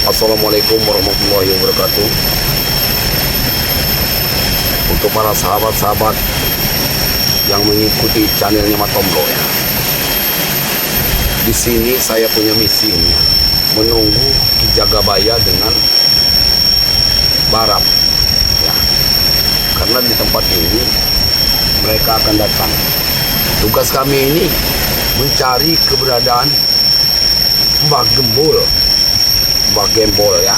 Assalamualaikum warahmatullahi wabarakatuh. Untuk para sahabat-sahabat yang mengikuti channelnya Matomblo ya. Di sini saya punya misi ini, menunggu Ki Jagabaya dengan Barap ya. Karena di tempat ini mereka akan datang. Tugas kami ini mencari keberadaan Mbah Gembol ya.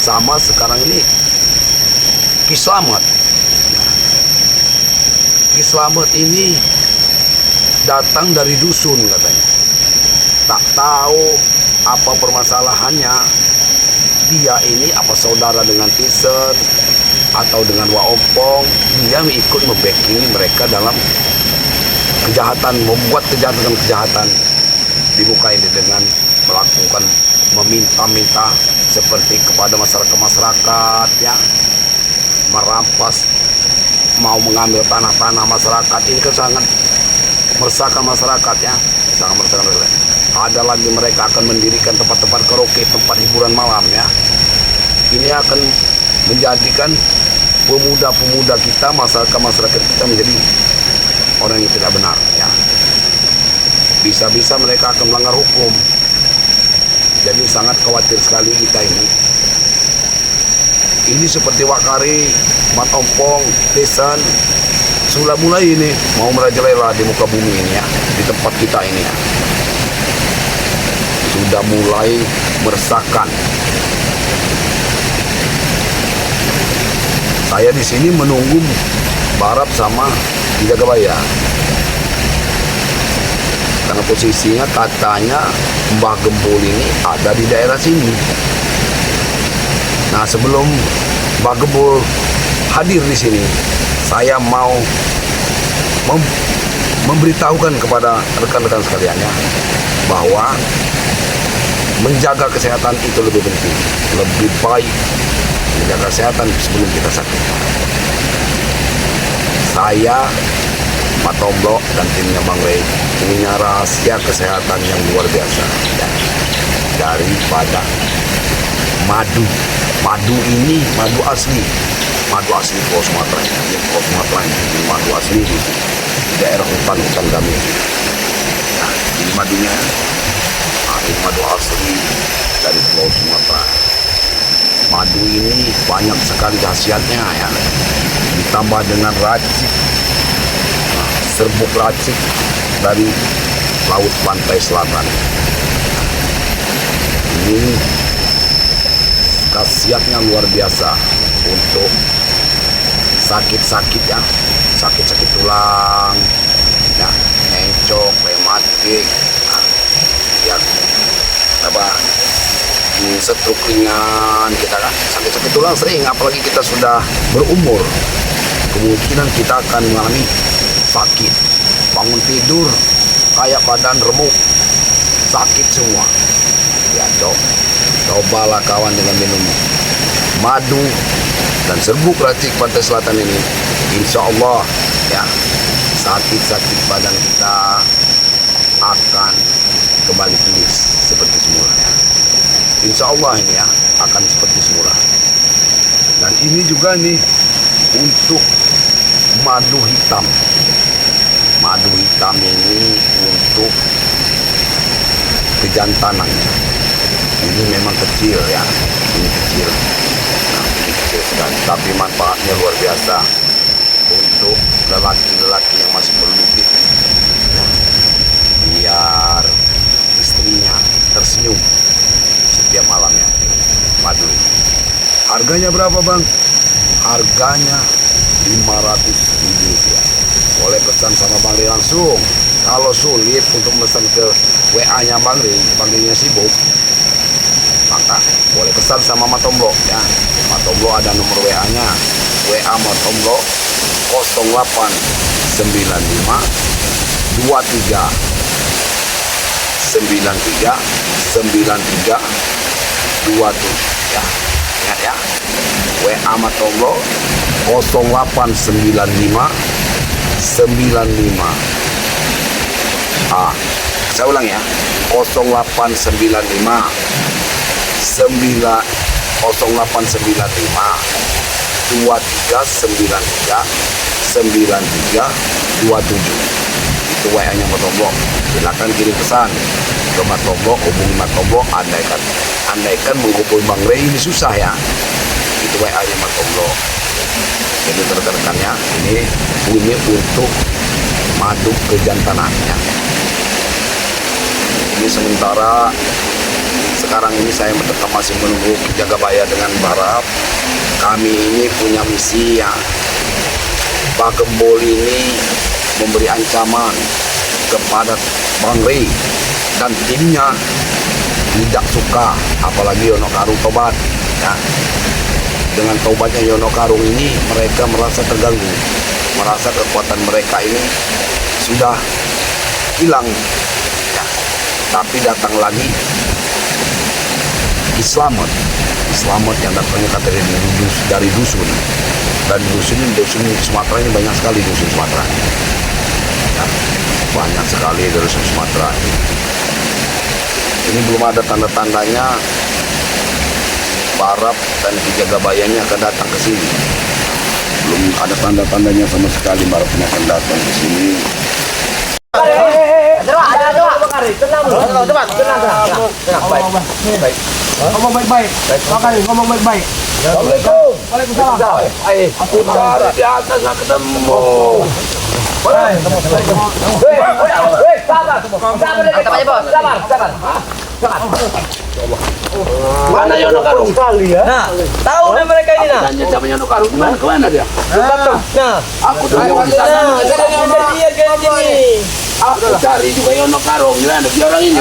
Sama sekarang ini Ki Slamet. Ki Slamet ini datang dari dusun katanya. Tak tahu apa permasalahannya. Dia ini apa saudara dengan Tisen atau dengan Wak Ompong. Dia ikut membacking mereka dalam kejahatan, membuat kejahatan di muka ini dengan melakukan meminta-minta seperti kepada masyarakat ya, merampas, mau mengambil tanah-tanah masyarakat. Ini kan sangat meresahkan masyarakat ya, sangat meresahkan masyarakat. Ada lagi mereka akan mendirikan tempat-tempat karaoke, tempat hiburan malam ya. Ini akan menjadikan pemuda-pemuda kita, masyarakat kita menjadi orang yang tidak benar ya. Bisa-bisa mereka akan melanggar hukum. Jadi sangat khawatir sekali kita ini. Ini seperti Wakari, Mat Ompong, Tisen sudah mulai ini mau merajalela di muka bumi ini ya, di tempat kita ini ya. Sudah mulai meresahkan. Saya di sini menunggu Barap sama Ki Jagabaya. Karena posisinya katanya Mbah Gembol ini ada di daerah sini. Nah, sebelum Mbah Gembol hadir di sini, saya mau memberitahukan kepada rekan-rekan sekalian ya, bahwa menjaga kesehatan itu lebih penting. Lebih baik menjaga kesehatan sebelum kita sakit. Saya Matomblo dan timnya Bang Rey punya rahasia kesehatan yang luar biasa ya. Daripada madu. Madu ini madu asli Pulau Sumatera. Ini Pulau Sumatera ini madu asli di daerah hutan kami. Nah, ini madunya. Nah, ini madu asli dari Pulau Sumatera. Madu ini banyak sekali khasiatnya ya. Ditambah dengan racik, serbuk racik dari laut pantai selatan. Ini khasiatnya luar biasa untuk sakit-sakit ya, sakit-sakit tulang ya, encok, rematik ya, stroke ringan, kita kan sakit-sakit tulang sering, apalagi kita sudah berumur, kemungkinan kita akan mengalami sakit, bangun tidur kayak badan remuk, sakit semua ya. Cobalah kawan dengan minum madu dan serbuk racik pantai selatan ini, insya Allah ya, sakit-sakit badan kita akan kembali pulih seperti semula ya. Insya Allah ini ya akan seperti semula. Dan ini juga nih untuk madu hitam. Madu hitam ini untuk kejantanan. Ini memang kecil ya, ini kecil. Nah, ini kecil sekali, tapi manfaatnya luar biasa untuk lelaki-lelaki yang masih produktif. Nah, biar istrinya tersenyum setiap malamnya. Madu. Harganya berapa bang? Harganya 500.000 rupiah. Boleh pesan sama Bang Rey langsung. Kalau sulit untuk pesan ke WA-nya Bang Rey-nya sibuk, maka boleh pesan sama Matomblo ya. Matomblo ada nomor WA-nya. WA Matomblo 0895 23 93 93 27 ya. Ingat ya. WA Matomblo 0895 95. Saya ulang ya, 0895 93 Itu WA-nya Mas Tombo. Silakan kirim pesan ke Mas Tombo, hubungi Mas Tombo. Andaikan menghubungi Bang Rey ini susah ya. Itu WA-nya Mas Tombo. Jadi rekan-rekannya ini untuk madu kejantanannya. Ini sementara sekarang ini saya tetap masih menunggu Ki Jagabaya dengan Barap. Kami ini punya misi ya. Pak Gembol ini memberi ancaman kepada Bang Rey dan timnya, tidak suka apalagi Yono Karung tobat ya. Dengan tobatnya Yono Karung ini mereka merasa terganggu, merasa kekuatan mereka ini sudah hilang ya. Tapi datang lagi Islamet yang datangnya dari dusun. Dan dusun Sumatera ini banyak sekali dusun Sumatera ya, banyak sekali dusun Sumatera ini belum ada tanda-tandanya Barap dan Ki Jagabayanya akan datang ke sini. Belum ada tanda-tandanya sama sekali Barapnya akan datang ke sini. Ngomong baik-baik. Makanya ngomong baik-baik. Assalamualaikum. Waalaikumsalam. Aku di atas nggak ketemu. Sabar. Mana Yono Karung? Nah, tahu deh mereka ini nah. Tanya siapa Yono Karung? Kemana dia? Nah, Aku tanya di sana. Aku cari juga Yono Karung. Gimana? Dia orang ini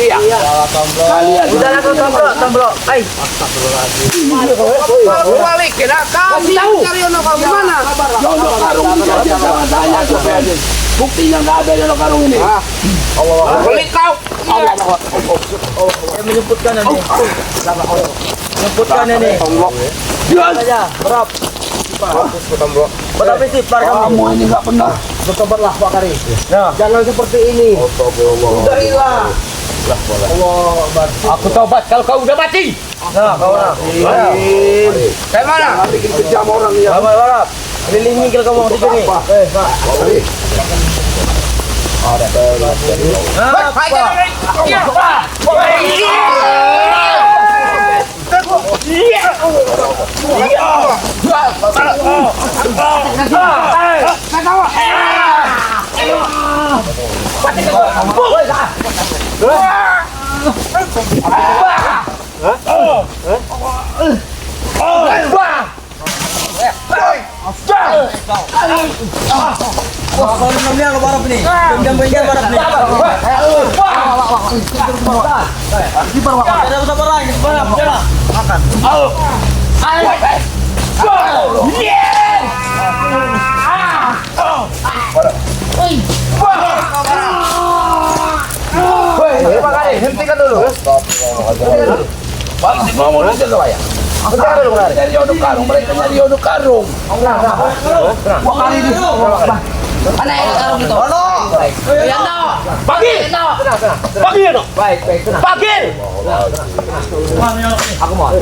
Iya. Kalian. udah aku tomblok. Ai. Balik kira kamu tahu. Cari Yono Karung gimana? Yono Karung dia sama saya supaya buktinya nggak ada Yono Karung ini. Balik kau. Saya menyebutkan ini. Menyebutkan ini. Saja, berap. Berapa sih par kamu? Kamu ini nggak pernah. Bertobatlah Pak Kari. Nah, jangan seperti ini. Sudah hilang. Aku tobat kalau kau udah mati. Nah, kau nah. Kayak mana? Bikin kejam orang ya. Sabar, berap. Kelilingi kalau kamu di sini. Pak. Kalau namanya lo barap nih. Jam-jamnya barap nih. Ada usah barang, barap. Makan. Hentikan dulu. Balik ngomong aja lo ya. Dari Yono Karung, mereka dari Yono Karung. Mana yang taruh gitu? Pagi. Pagi no. Baik, tenang. Pagi. Aku mau.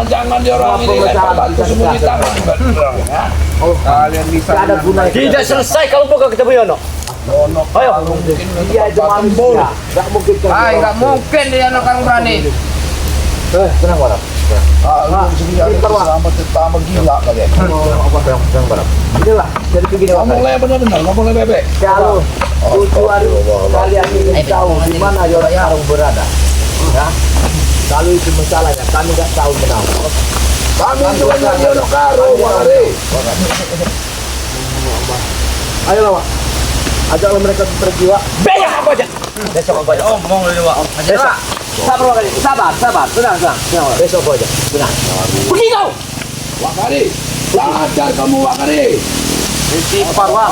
Jangan dia orang ini lempar batu semua di tangan. Kalian bisa Ada gunanya. Tidak selesai kalau bukan ketemu Yono. Ayo. Dia cuma manusia. Enggak mungkin. Nggak mungkin dia Yono berani. Tenang, barap. Sama gila kalian. Tenang, barap. Inilah, jadi begini. Ngomongnya benar-benar, ngomongnya bebek. Kalau tujuan kalian ingin tahu di mana Yono Karung berada, ya, kalau itu masalahnya kami nggak tahu kenapa. Kami juga dari Yono Karung, Mari. Ayo Pak, ajaklah mereka berjiwa. Banyak apa aja. Besok apa aja? Ngomong dulu, Pak. Besok. Sabar, tenang. Besok apa aja? Tenang. Pergi kau. Wakari, sadar kamu Wakari. Istighfar Pak.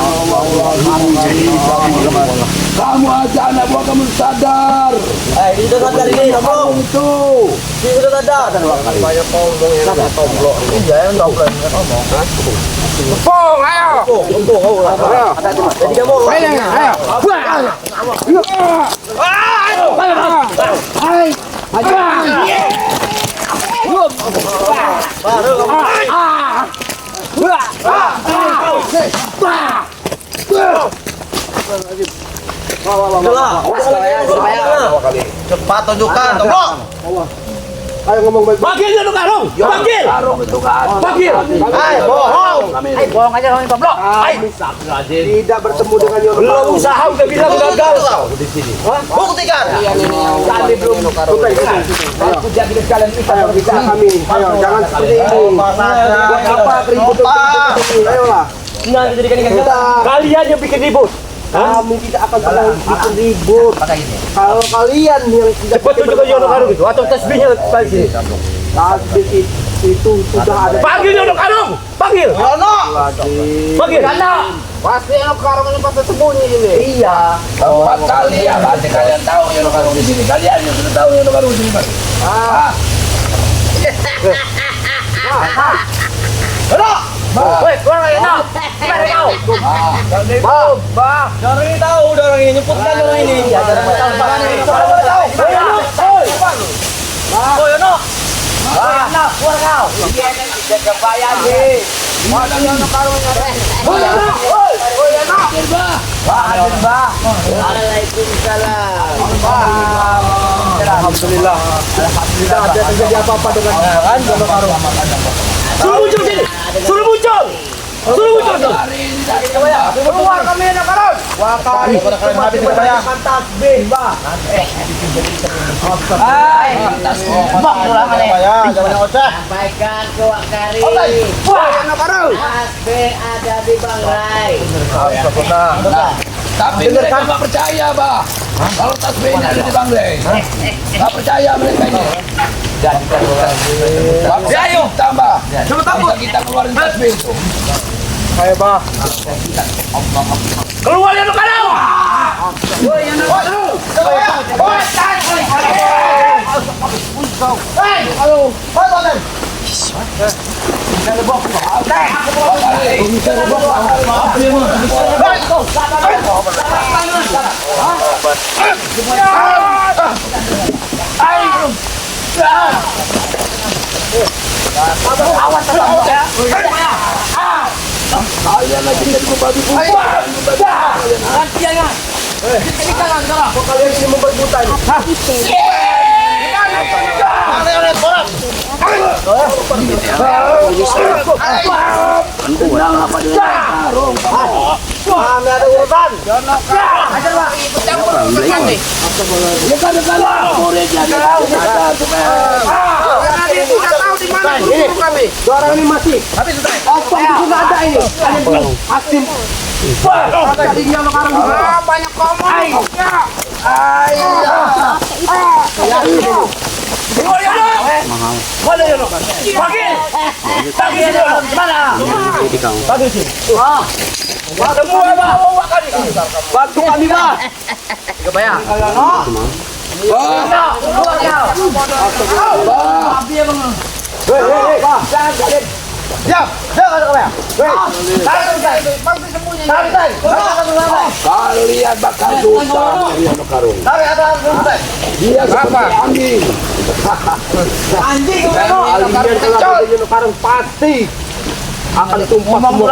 Kamu aja anak buah kamu sadar. Itu sadar ini, Kamu itu. Itu sadar. Banyak ngomong ya, tomblok. Iya, yang tomblok ngomong. Pong, ayo. Jadi kamu Ayo. Cepat tunjukkan, Tombok. Ayo ngomong baik-baik. Panggil dia dong, Karung. Panggil. Karung itu kan. Panggil. Hai, bohong. Hai, bohong aja kami goblok. Hai. Tidak bertemu dengan Yono Belum Karung. usaha udah bilang gagal. di sini. Buktikan. Kami belum. Aku jadi kalian bisa Ayo bisa kami. Ayo jangan seperti ini. Apa ribut ini? Ayolah. Nah, jadikan ini kalian yang bikin ribut. Kami tidak akan pernah bikin ribut. Kalau kalian yang tidak Cepat tunjukkan Yono Karung itu atau tasbihnya balik sini. tasbih itu sudah ada. Panggil Yono Karung. Panggil. Yono. Panggil. Pasti Yono Karung ini pasti sembunyi ini. Iya. Empat kali ya, pasti kalian tahu Yono Karung di sini. Kalian yang sudah tahu Yono Karung di sini. Yono. Woi, keluar Yono. Gimana kau? Orang ini tahu, udah orang ini nyebutkan orang ini. Ya, jangan tahu. Oh, Yono. Yono, keluar kau. Jaga bayar nih. Mana Yono Karung ini? Oh, Yono. Oh, Yono. Waalaikumsalam. Alhamdulillah. Tidak ada terjadi apa-apa dengan Yono Karung. Suruh muncul sini. Suruh muncul. Suruh muncul. Keluar kami Yono Karung. Wah, kali habis kita bayar. Tasbih, Mbak. Jangan ngoceh. Sampaikan ke Wak Kari. Wah, Yono Karung. Tasbih ada di Bang Rai. Tapi mereka nggak percaya, Bah. Kalau tasbihnya ada di Bang Lei. Nggak percaya mereka ini. Ayo tambah. Coba tambah. Kita keluarin tasbih itu. Ayo, Mbak. Keluar Yono Karung. Kok kalian ini membuat buta ini? Kami ada urusan. Orang ini masih. Apa itu nggak ada ini? Kalian belum Asim. Tadi Yono Karung juga. Banyak ngomong. Keluar Yono. Mana Yono? Panggil. Panggil Yono. Mana? Panggil sini. Semua bawa Wak Kari. Bantu kami, Mbak. Hei, Pak. Jangan kalian. Diam. Jangan ada kamera. Kalian bakal susah dari Yono Karung. Tarik atas runtai. Dia seperti anjing. Anjing Kalian kalau dari Yono Karung pasti akan tumpah semua.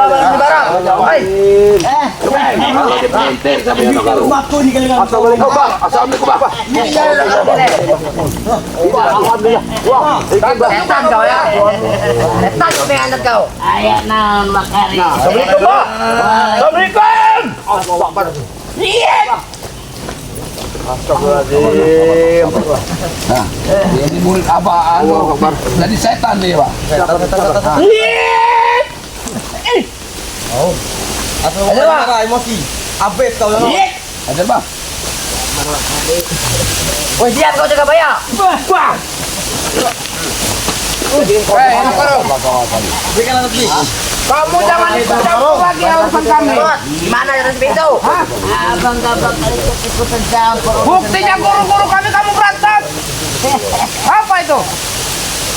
Assalamualaikum, Pak. Assalamualaikum, Pak. Wah, Setan kau ya. Setan kau punya anak kau. Ayah naon Wak Kari. Assalamualaikum, Pak. Assalamualaikum. Astagfirullahaladzim. Ini murid apaan? Jadi setan dia, Pak. Ada apa? Emosi. Abet kau Yono. Ada, Pak. Woi, siap kau jaga bayar. Yono Karung. Berikan alat beli. Kamu jangan ikut-campur lagi urusan kami. Gimana harus pintu? Abang gak bakal ikut-ikutan campur. Buktinya guru-guru kami kamu berantem. Apa itu?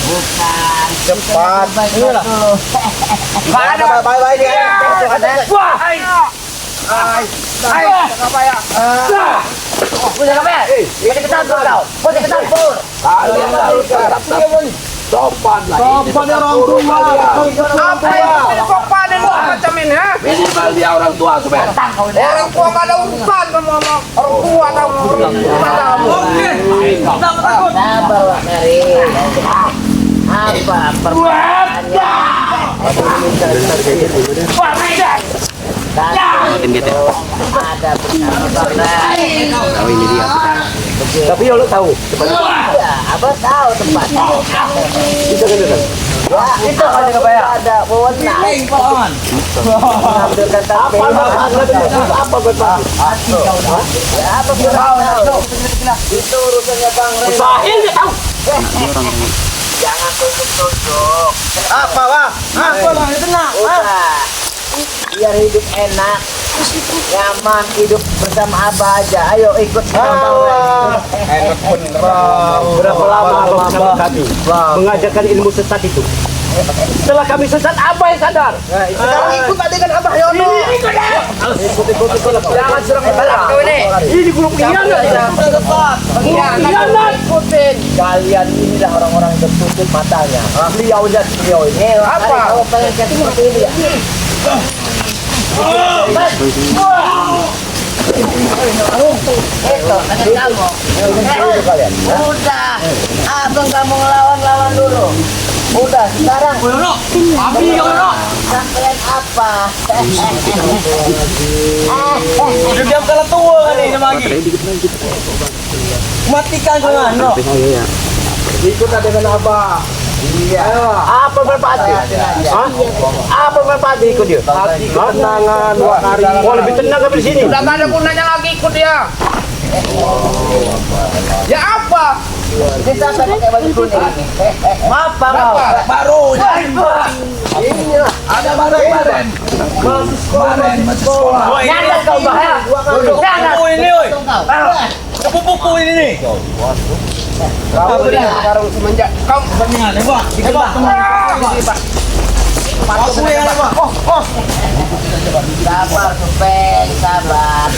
Bukan. Cepat. Inilah. Nggak ada. Bye-bye dia. Wah, ayo. Ayo, apa ya? Punya kami. Pwede ke campur kau. Pwede ke campur. Kalian harus tetap sopan lah. Sopan ya orang tua. Apa ini kok panen macam ini ha? Minimal dia orang tua supaya. Tang kau ini. Orang tua nggak ada urusan kamu sama orang tua tahu kamu. Sabar Wak Mary. Apa perbedaannya? Ada bersama Tapi ya lo tahu. Ya, apa tahu tempat? Ya, itu kalau kebayang ada wewenang. Mengambilkan tampil. Apa betul? Ya, apa tahu? Itu urusannya Bang Ren. Sahil dia tahu. Jangan tunjuk-tunjuk. Apa Bang? Apa Bang? Tenang. Udah. Biar hidup enak. Nyaman hidup bersama Abah aja. Ayo ikut sama Bang Ren. Berapa lama Abang bersama kami mengajarkan ilmu sesat itu? Setelah kami sesat, Abah yang sadar. Sekarang ikut dengan Abah Yono. Ikut. Jangan serang kepala. Ini grup pengkhianat. Pengkhianat. Ikutin. Kalian inilah orang-orang yang tertutup matanya. Beliau ini. Apa? Kamu pengen kayak seperti ini ya? Itu, nanti kamu. Udah, abang kamu ngelawan dulu. Udah, sekarang. Sampean apa? Dia kalah tua kan ini lagi. Matikan jangan. Ikut dengan Abah. Iya. Apa bermanfaat? Apa bermanfaat ikut dia? Tenangan, dua hari. Oh, lebih tenang kami di sini. Udah gak ada gunanya lagi ikut dia. Ya apa? Kita sampai pakai baju kuning. Apa kau? Baru. Ini lah. Ada baru kemarin. Kemarin masih sekolah. Nyandar kau bahaya. Buku ini, oi. Buku ini nih. Kau beri sekarang semenjak kau Beningan, Pak. Pak. Sabar, Supeng, sabar.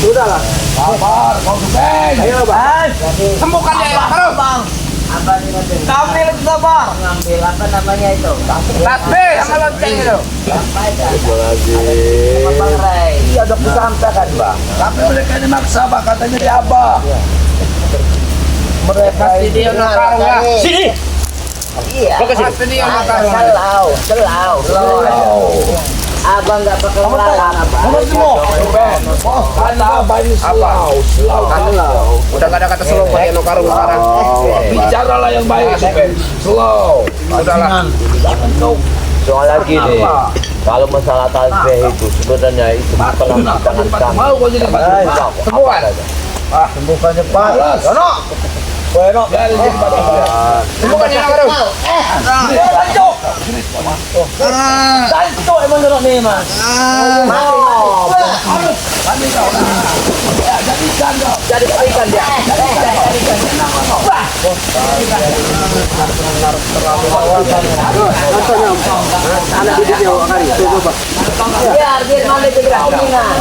Sudahlah. Sabar, kau Supeng. Ayo, Bang. Sembuhkan dia. Terus, Bang. Apa nih nanti? Tampil itu sabar. Ngambil apa namanya itu? Tasbih sama lonceng itu. Apa aja? Sama Bang Ray. Iya, udah kusampaikan, Bang. Tapi mereka ini maksa, Pak. Katanya dia Abah. Mereka Pasti ini dia nakarung ya. Sini. Iya. Pasti dia nakarung. Selau. Abang nggak bakal melawan Abang. Kata Abah ini selau. Udah gak ada kata slow pakai no karung sekarang. Bicaralah yang baik, Supeng. Slow. Sudahlah. Soalnya gini, kalau masalah tasbih itu sebenarnya itu bukan di tangan kami. Mau kau jadi Pak. Sembuhkan. Sembuhkan cepat. Yono. Bueno, Biarin dia cepat. sembuhkan yang karung. Itu emang dorong nih mas. Mau. Kami kau. Ya, jadikan kau. Jadi ikan dia. Biar mana keberanian.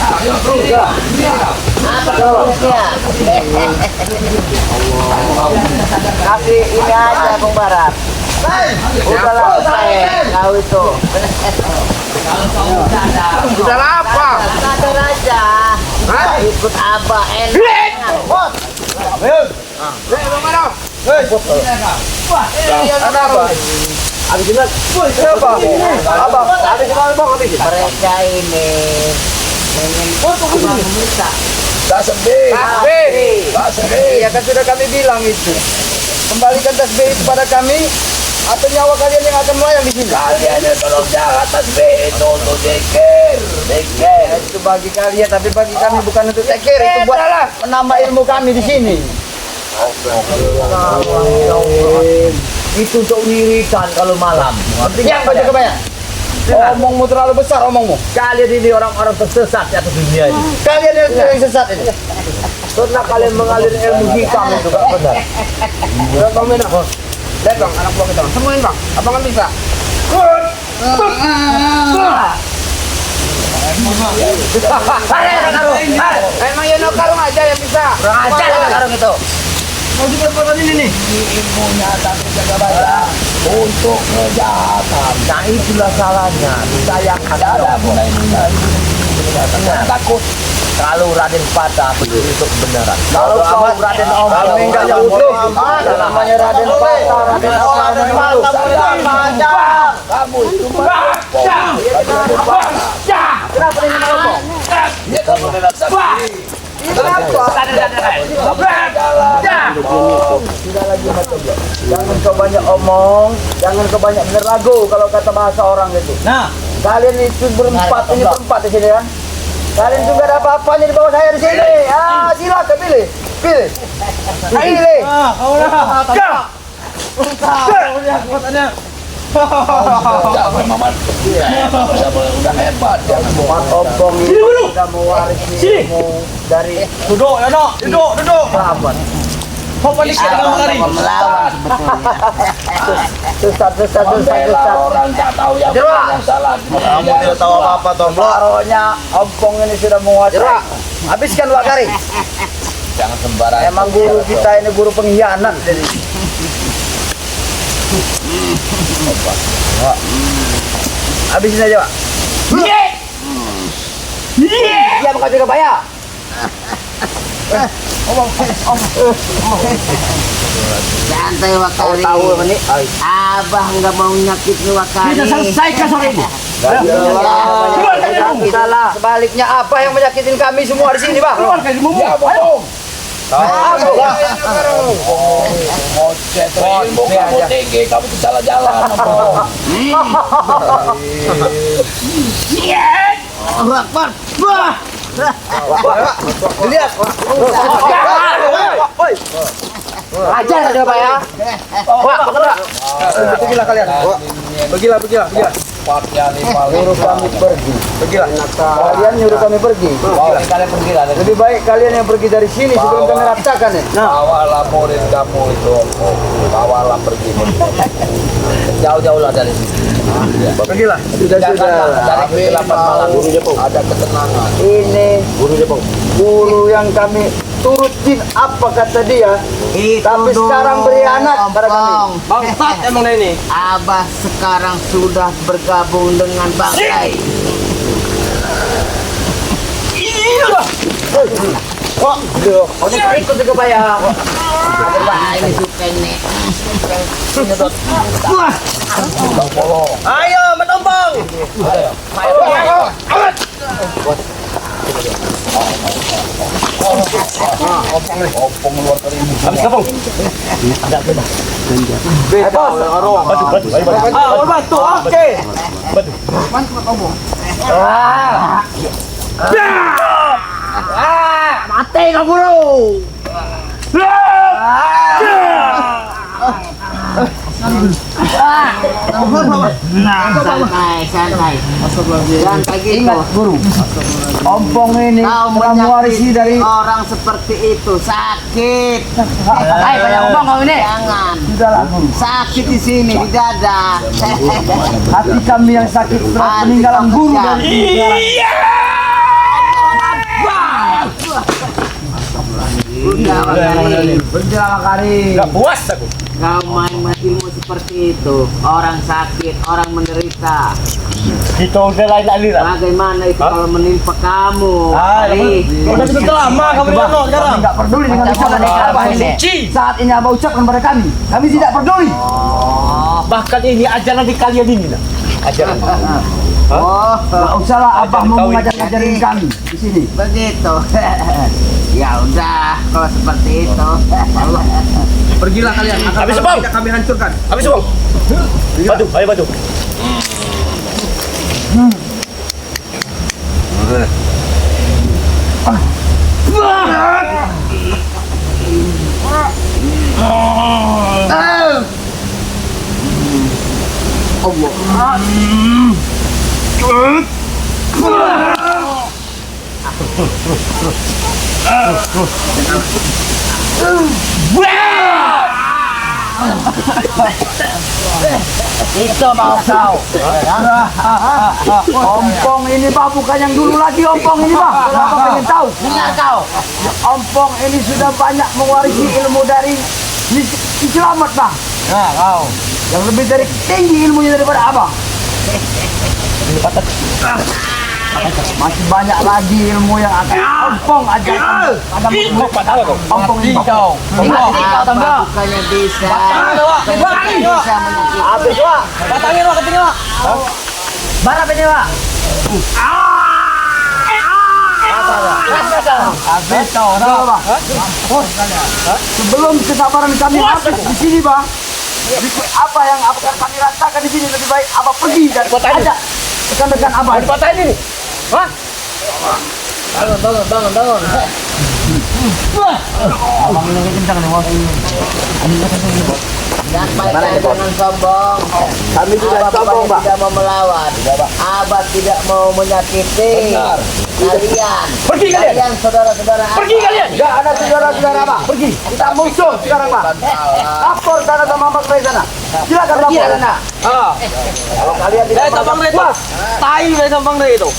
Ayo terus. Apa tugasnya? Kasih ini aja Bung Barat. Udahlah Supeng, kau itu. Sudahlah apa? Sadar aja. Ikut Abah enak. Mereka ini meminta. Tasbih. Tasbih. Iya kan sudah kami bilang itu. Kembalikan tasbih itu pada kami atau nyawa kalian yang akan melayang di sini. Kalian yang tolong jaga tasbih itu untuk zikir. Zikir. Itu bagi kalian, tapi bagi kami bukan untuk zikir. Itu buat menambah ilmu kami di sini. Itu untuk wiritan kalau malam. Yang baca kebanyakan. Omongmu terlalu besar omongmu. Kalian ini orang-orang tersesat di atas dunia ini. Kalian yang sesat ini. Karena kalian mengalir ilmu hikam itu gak benar. Bang Mena. Lihat bang, anak buah kita. Semuain bang. Abang kan bisa. Emang Yono Karung aja yang bisa. Aja Karung itu. Mau diperbuatan ini nih. Ilmunya tapi jaga baca untuk kejahatan. Nah itulah salahnya. Disayangkan. Ada mulai kejahatan. Takut. Kalau Raden Patah untuk kebenaran. Kalau kau Raden Om meninggalnya utuh. Namanya Raden Patah. Raden Om Kamu itu Kenapa dengan ngomong? ya kamu tidak sakti. Tidak lagi macam dia. Jangan kau banyak omong, jangan kau banyak berlagu kalau kata bahasa orang itu. Nah, Kalian itu berempat, ini berempat di sini kan? Kalian juga ada apa-apanya di bawah saya di sini. Silakan pilih, pilih. Pilih. kau lah. Kau lihat kekuatannya. Jangan Mamat. Udah hebat. Mat Obong ini sudah mewarisi ilmu dari Duduk, Yono. Duduk. sahabat. Kau balik ke dalam hari. Susah. Orang tak tahu yang benar yang salah. Kamu tidak tahu apa-apa, Tomblo. Baronya Obong ini sudah menguasai. Habiskan Wak Kari. Jangan sembarangan. Emang guru kita ini guru pengkhianat jadi. Habisin aja, Pak. Iya, bukan juga bayar. Santai Wakari. Tahu apa nih? Abah nggak mau nyakitin Wakari. Kita selesaikan sore ini. Salah. Sebaliknya apa yang menyakitin kami semua di sini, Bang? Keluar dari mumu. Ya, bohong. Ngocet, ilmu kamu tinggi, kamu tuh salah jalan. Allah Akbar. Wah. Lihat. Ajar aja, Pak ya. Wah, bener. Pergilah kalian. Pergilah. Empatnya 5. Nyuruh kami pergi. Pergilah. Kalian nyuruh kami pergi. Kalian pergilah. Lebih baik kalian yang pergi dari sini sebelum kami raptakan ya. Bawalah murid kamu itu. Bawalah pergi. Jauh-jauhlah dari sini. Pergilah. Sudah. Dari kegelapan malam ada ketenangan. Ini guru yang kami turutin apa kata dia. Tapi sekarang berianat pada kami. Bangsat emang ini. Abah sekarang sudah bergabung dengan bangkai. Oh, ini ikut juga Pak ya. Wah, ini suka nih. Ayo, metombong. Opung luar terimu. Bantu. Oke. Mati kau guru. Santai. Santai gitu. Ingat guru. Ompong ini Kau telah mewarisi menyakiti dari orang seperti itu sakit. Hai banyak omong kau ini. Jangan. Sudahlah guru. Sakit di sini di dada. Hati kami yang sakit berat peninggalan guru dari Berjalan kali. Enggak puas aku. Kau main matimu seperti itu. Orang sakit, orang menderita. Kita udah lain aliran. Bagaimana itu kalau menimpa kamu? Hari. Udah itu lama kamu Yono sekarang. Kami tidak peduli dengan ucapan Abah ini. Saat ini Abah ucapkan pada kami. Kami tidak peduli. Bahkan ini ajaran di kalian ini lah. Ajaran. Oh, Tidak usahlah Abah mau mengajar-ngajarin kami di sini. begitu. Ya udah, kalau seperti itu. Pergilah kalian. Habis bang. Kami hancurkan. Habis bang. Batu, ayo batu. Itu mau kau. Ompong ini bah bukan yang dulu lagi ompong ini bah. Kenapa pengen tahu? Dengar kau. Ompong ini sudah banyak mewarisi ilmu dari Ki Selamat bang. Nah kau. Yang lebih dari tinggi ilmunya daripada abang. Masih banyak lagi ilmu yang akan ompong ajarkan. Ompong ini kau. Apa bukannya bisa? Bisa menyakiti. Habis wak. Datangin wak ketingin wak. Barap ini wak. Habis kau. Sebelum kesabaran kami habis di sini bang. Apa yang akan kami rasakan di sini lebih baik apa pergi dan ajak rekan-rekan abah. Dipatahin ini. Hah? Bangun. Abang ini kencang nih bos. Jangan sombong. Kami tidak sombong bang. Tidak mau melawan. Abah tidak mau menyakiti kalian. Pergi kalian. Kalian saudara-saudara. Pergi kalian. Enggak ada saudara-saudara bang. Pergi. Kita musuh sekarang bang. Lapor sana sama Mas Ray sana. Silakan Pergi lapor. sana. Kalau kalian tidak Bang Re itu. Tai dari Bang Re itu.